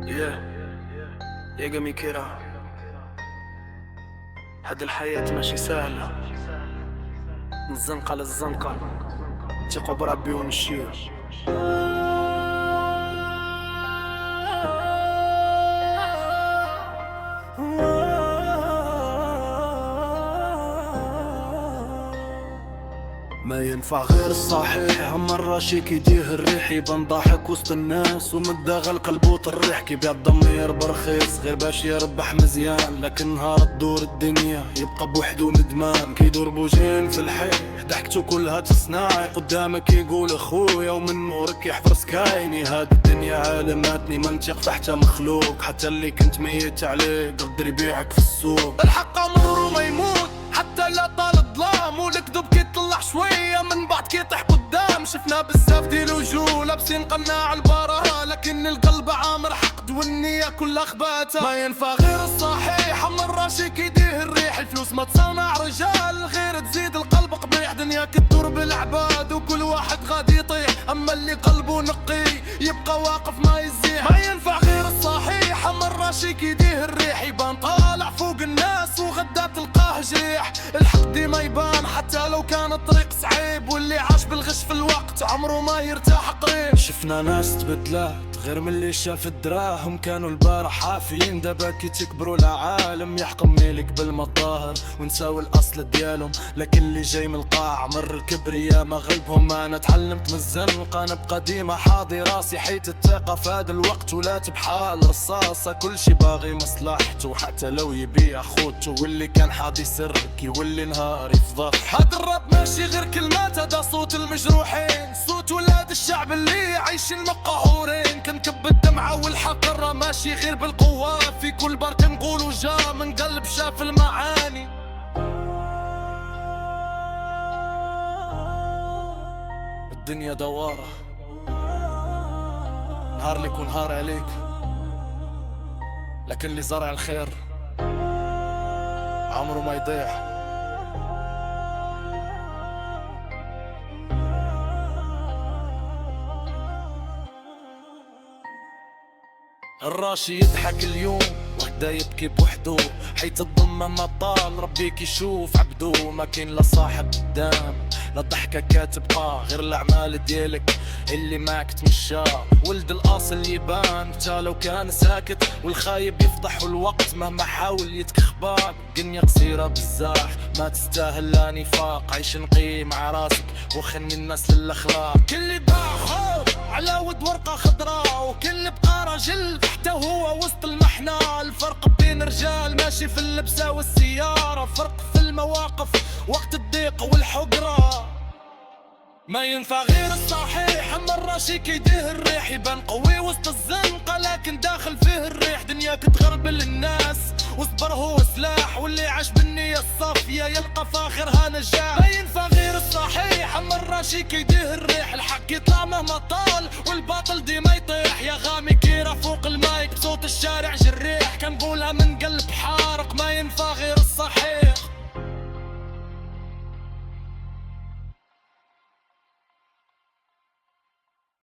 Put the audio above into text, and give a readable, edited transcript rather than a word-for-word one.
يا جمي كيرا، هاد الحياة ماشي سهلة، من الزنقة للزنقة، تيقوا بربي ونمشيو. ما ينفع غير الصحيح، مرة شي كيديه الريح يبان ضاحك وسط الناس ومداغل قلبو طريح. كيبيع الضمير برخيص غير باش يربح مزيان، لكن نهار تدور الدنيا يبقى بوحدو ندمان. كيدور بوجين في الحي ضحكتو كلها تصناعي، قدامك يقول اخويا ومن نورك يحفر سكايني. هاد الدنيا عالماتني ما نتيق في حتى مخلوق، حتى اللي كنت ميت عليه قدر يبيعك في السوق. الحق عمرو ما يموت حتى لا طال الظلام، والكذب كيطلع شوية من بعد كيطيح قدام. شفنا بزاف ديال وجوه لابسين قناع البراءة، لكن القلب عامر حقد والنية كلها خباتة. ما ينفع غير الصحيح، مرة شي كيديه الريح. الفلوس ما تصنع رجال غير تزيد القلب قبيح. دنيا كتدور بالعباد وكل واحد غادي يطيح، اما اللي قلبه نقي يبقى واقف ما يزيح. ما ينفع غير الصحيح، مرة شي كيديه الريح. يبان طالع فوق الناس وغدا تلقاه جريح. الحق ديما يبان حتى لو كان الطريق صعيب، واللي عاش بالغش في الوقت عمره ما يرتاح قريب. شفنا ناس تبدلات غير من اللي شاف الدراهم، كانوا البارح حافيين دابا كي تكبروا العالم. يحكم ميلك بالمظاهر ونساو الاصل ديالهم، لكن اللي جاي من القاع مر الكبرياء ما غلبهم. انا تعلمت من الزنقه نبقى ديما حاضي راسي، حيت الثقه في هذا الوقت ولات بحال رصاصه. كل شي باغي مصلحته حتى لو يبيع خوته، واللي كان حاضي سرك يولي نهار يفضح. هاد الراب ماشي غير كلمات، هذا صوت المجروحين، صوت ولاد الشعب اللي عايشين مقهورين. كنكب الدمعة والحقرة ماشي غير بالقوة، في كل بار كنقولو جا من قلب شاف المعاني. الدنيا دوارة، نهار لك ونهار عليك، لكن اللي زرع الخير عمره ما يضيع. الراشي يضحك اليوم وحده يبكي بوحدو، حيت الضمة ما طال ربيك يشوف عبدو. ما كاين لا صاحب قدام لا ضحكة كتبقى، غير الاعمال ديالك اللي معك تمشى. ولد الاصل يبان حتى لو كان ساكت، والخايب يفضح والوقت مهما حاول يتكخباك. الدنيا قصيرة بزاف ما تستاهل لا نفاق، عيش نقي مع راسك وخلي الناس للاخلاق. كل باع خوف على ود ورقة خضراء، وكل بقى راجل حتى هو وسط المحنة. الفرق بين رجال ماشي في اللبسة والسيارة، فرق في المواقف وقت الضيق والحقرة. ما ينفع غير الصحيح، مرة شي كيديه الريح. يبان قوي وسط الزنقة لكن داخل فيه الريح. دنياك تغربل الناس واصبر هو سلاح، واللي عاش بالنية الصافية يلقى في آخرها نجاح. ما ينفع غير الصحيح، مرة شي كيديه الريح. الحق يطلع مهما طال والباطل ديما يطيح. يا غامي كيرا فوق المايك بصوت الشارع جريح، كنقولها من قلب حارق. ما ينفع غير الصحيح.